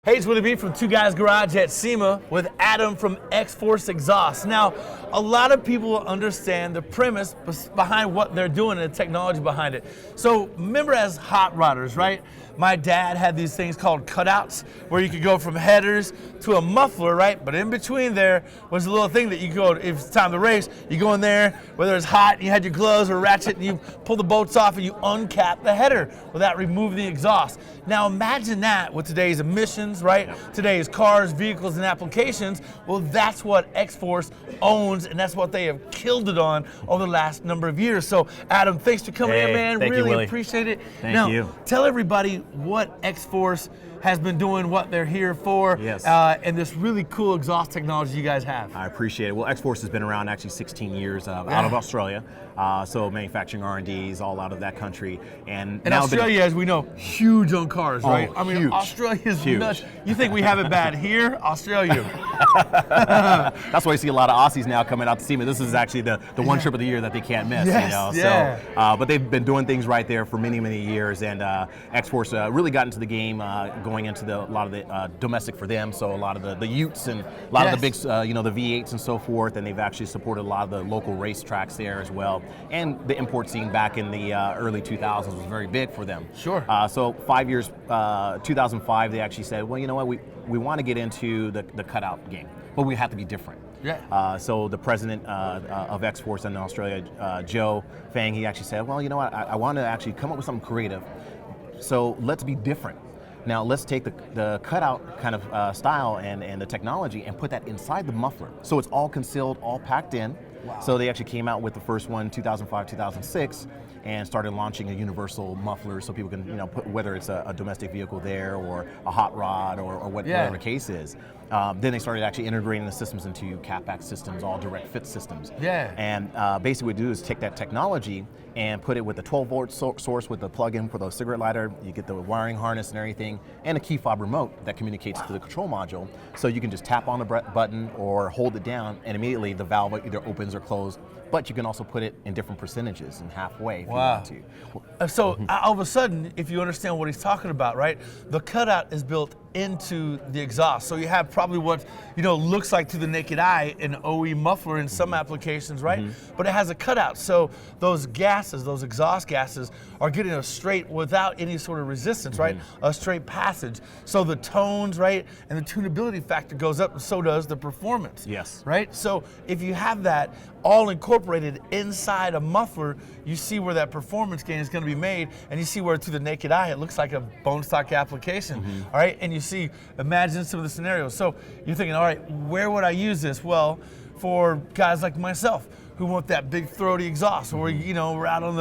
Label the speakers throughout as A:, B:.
A: Hey, it's Willie B from Two Guys Garage at SEMA with Adam from XForce Exhaust. Now, a lot of people understand the premise behind what they're doing and the technology behind it. So remember as hot rodders, right? My dad had these things called cutouts where you could go from headers to a muffler, right? But in between there was a little thing that you go, if it's time to race, you go in there, whether it's hot, and you had your gloves or ratchet, and you pull the bolts off and you uncap the header without removing the exhaust. Now imagine that with today's emissions, right? Today's cars, vehicles, and applications. Well, that's what XForce owns, and that's what they have killed it on over the last number of years. So, Adam, thanks for coming in, man. Really appreciate it.
B: Thank you.
A: Tell everybody what XForce has been doing, what they're here for, and this really cool exhaust technology you guys have.
B: I appreciate it. Well, XForce has been around actually 16 years out of Australia. So manufacturing R&Ds all out of that country. And now
A: Australia, as we know, huge on cars, right?
B: Oh,
A: I mean,
B: huge.
A: Australia's nuts. You think we have it bad here? Australia.
B: That's why you see a lot of Aussies now coming out to SEMA. This is actually the one trip of the year that they can't miss.
A: Yes,
B: you know? So, but they've been doing things right there for many, many years. And XForce really got into the game going into a lot of the domestic for them. So a lot of the Utes and a lot of the big, the V8s and so forth. And they've actually supported a lot of the local race tracks there as well. And the import scene back in the early 2000s was very big for them.
A: Sure.
B: So 5 years, 2005, they actually said, well, you know what, we want to get into the cutout game, but we have to be different.
A: Yeah.
B: So the president of XForce in Australia, Joe Fang, he actually said, well, you know what, I want to actually come up with something creative. So let's be different. Now let's take the cutout kind of style and the technology and put that inside the muffler. So it's all concealed, all packed in. Wow. So they actually came out with the first one 2005, 2006 and started launching a universal muffler so people can, put, whether it's a domestic vehicle there or a hot rod or whatever the case is. Then they started actually integrating the systems into catback systems, all direct fit systems.
A: Yeah.
B: And basically what we do is take that technology and put it with the 12-volt source with the plug-in for the cigarette lighter. You get the wiring harness and everything, and a key fob remote that communicates to the control module. So you can just tap on the button or hold it down, and immediately the valve either opens or closes. But you can also put it in different percentages and halfway if you want to.
A: So all of a sudden, if you understand what he's talking about, right? The cutout is built into the exhaust. So you have probably what looks like to the naked eye an OE muffler in some applications, right? But it has a cutout. So those gases, those exhaust gases, are getting a straight without any sort of resistance, right? A straight passage. So the tones, right, and the tunability factor goes up, and so does the performance.
B: Yes.
A: Right? So if you have that all incorporated inside a muffler, you see where that performance gain is going to be made, and you see where to the naked eye it looks like a bone stock application. All right, and you see, imagine some of the scenarios. So you're thinking, all right, where would I use this? Well, for guys like myself who want that big throaty exhaust, or we're out on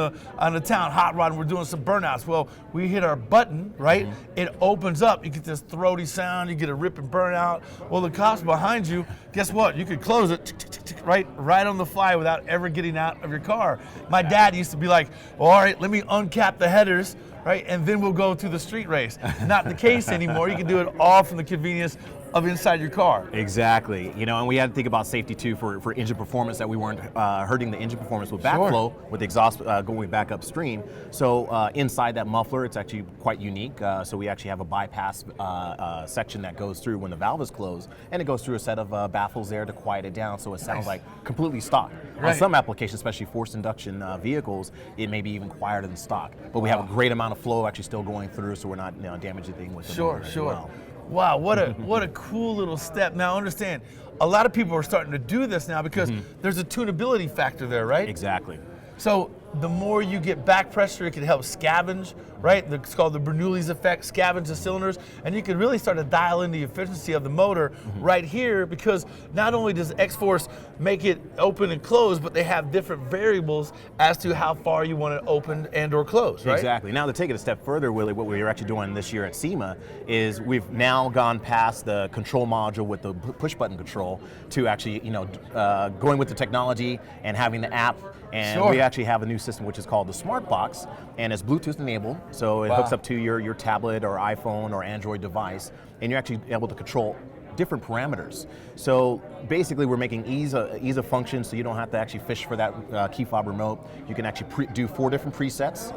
A: the town hot rod and we're doing some burnouts. Well, we hit our button, right? It opens up. You get this throaty sound. You get a rip and burnout. Well, the cops behind you, guess what? You could close it right on the fly without ever getting out of your car. My dad used to be like, well, all right, let me uncap the headers, right, and then we'll go to the street race. Not the case anymore. You can do it all from the convenience of inside your car.
B: Exactly. And we had to think about safety too for engine performance, that we weren't hurting the engine performance with backflow, with the exhaust going back upstream. So inside that muffler, it's actually quite unique. So we actually have a bypass section that goes through when the valve is closed, and it goes through a set of baffles there to quiet it down, so it sounds like completely stock. On some applications, especially forced induction vehicles, it may be even quieter than stock. But we have a great amount of flow actually still going through, so we're not damaging anything with the motor as well.
A: Wow, what a cool little step. Now understand, a lot of people are starting to do this now because there's a tunability factor there, right?
B: Exactly.
A: So the more you get back pressure, it can help scavenge, right? It's called the Bernoulli's effect, scavenge the cylinders, and you can really start to dial in the efficiency of the motor right here, because not only does XForce make it open and close, but they have different variables as to how far you want it open and or close, right?
B: Exactly. Now to take it a step further, Willie, what we're actually doing this year at SEMA is we've now gone past the control module with the push button control to actually, going with the technology and having the app. And we actually have a new system which is called the Smart Box, and it's Bluetooth enabled, so it hooks up to your tablet or iPhone or Android device, and you're actually able to control different parameters. So basically we're making ease of function, so you don't have to actually fish for that key fob remote. You can actually do 4 different presets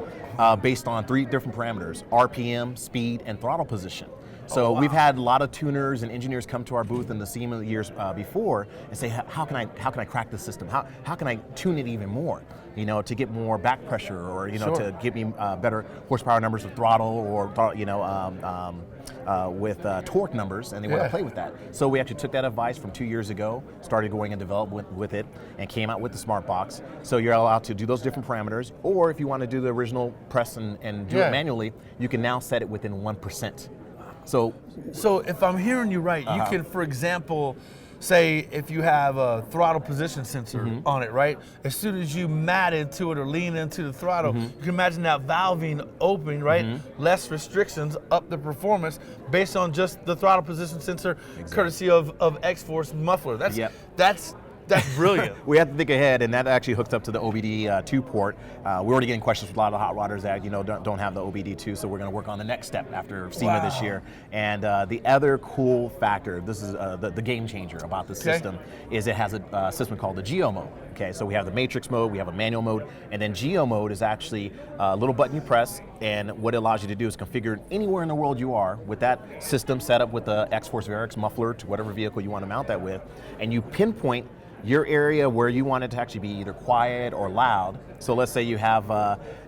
B: based on 3 different parameters: RPM, speed, and throttle position. So
A: wow.
B: we've had a lot of tuners and engineers come to our booth in the SEMA years before and say, how can I crack the system? How can I tune it even more? You know, to get more back pressure, or you know,
A: Sure.
B: to give me better horsepower numbers with throttle, or with torque numbers, and they want to play with that. So we actually took that advice from 2 years ago, started going and developed with it, and came out with the Smart Box. So you're allowed to do those different parameters, or if you want to do the original press and do it manually, you can now set it within 1%. So
A: if I'm hearing you right, you can, for example, say if you have a throttle position sensor on it, right? As soon as you mat into it or lean into the throttle, you can imagine that valving opening, right? Less restrictions, up the performance based on just the throttle position sensor, courtesy of XForce muffler. That's brilliant.
B: We have to think ahead, and that actually hooks up to the OBD2 port. We're already getting questions from a lot of hot rodders that don't have the OBD2, so we're going to work on the next step after SEMA this year. And the other cool factor, this is the game changer about the system, is it has a system called the Geo mode. Okay, so we have the matrix mode, we have a manual mode, and then Geo mode is actually a little button you press, and what it allows you to do is configure anywhere in the world you are with that system set up with the XForce Varex muffler to whatever vehicle you want to mount that with, and you pinpoint your area where you want it to actually be either quiet or loud. So let's say you have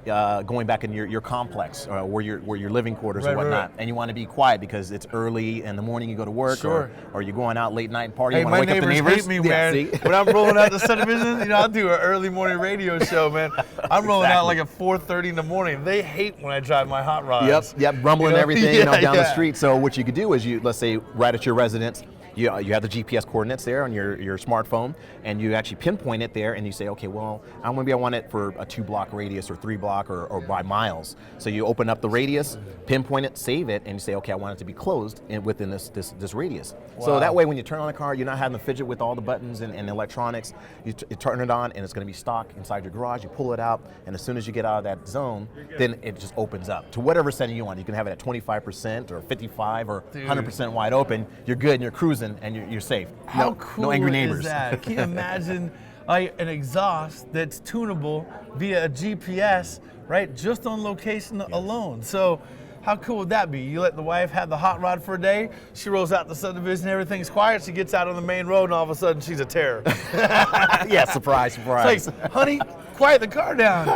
B: going back in your complex, where your living quarters or whatnot, and you want to be quiet because it's early in the morning, you go to work, or you're going out late night and party.
A: Hey,
B: you want to wake up the neighbors.
A: Hate me, man. When I'm rolling out the subdivision, I'll do an early morning radio show, man. I'm rolling out like at 4:30 in the morning. They hate when I drive my hot rods.
B: Yep, rumbling everything down the street. So what you could do is let's say right at your residence, you have the GPS coordinates there on your smartphone, and you actually pinpoint it there, and you say, okay, well, I want it for a 2-block radius or 3-block or by miles. So you open up the radius, pinpoint it, save it, and you say, okay, I want it to be closed within this radius. Wow. So that way, when you turn on the car, you're not having to fidget with all the buttons and electronics. You turn it on, and it's going to be stock inside your garage. You pull it out, and as soon as you get out of that zone, then it just opens up to whatever setting you want. You can have it at 25% or 55 or 100% wide open. You're good, and you're cruising, and you're safe.
A: How cool
B: no angry neighbors.
A: Is that? Can you imagine an exhaust that's tunable via a GPS, right? Just on location alone. So how cool would that be? You let the wife have the hot rod for a day, she rolls out the subdivision, everything's quiet, she gets out on the main road, and all of a sudden she's a terror.
B: Yeah, surprise.
A: It's like, honey, quiet the car down.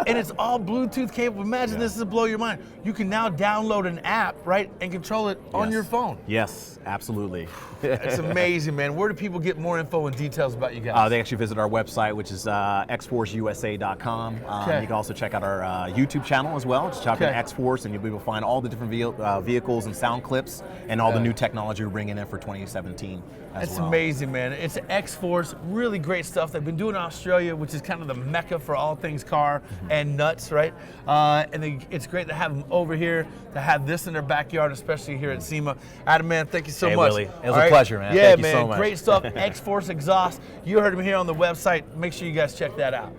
A: And it's all Bluetooth capable. Imagine this is blow your mind. You can now download an app, right, and control it on your phone.
B: Yes, absolutely.
A: It's amazing, man. Where do people get more info and details about you guys?
B: They actually visit our website, which is XForceUSA.com. You can also check out our YouTube channel as well. Just type in XForce, and you'll be able to find all the different vehicles and sound clips and all the new technology we're bringing in for 2017 as
A: It's
B: well.
A: amazing, man. It's XForce, really great stuff. They've been doing Australia, which is kind of the mecca for all things car and nuts, right? And it's great to have them over here, to have this in their backyard, especially here at SEMA. Adam, man, thank you so much.
B: Willie, it was a pleasure, man.
A: Yeah,
B: Thank you
A: man,
B: so much.
A: great stuff. XForce exhaust. You heard him here on the website. Make sure you guys check that out.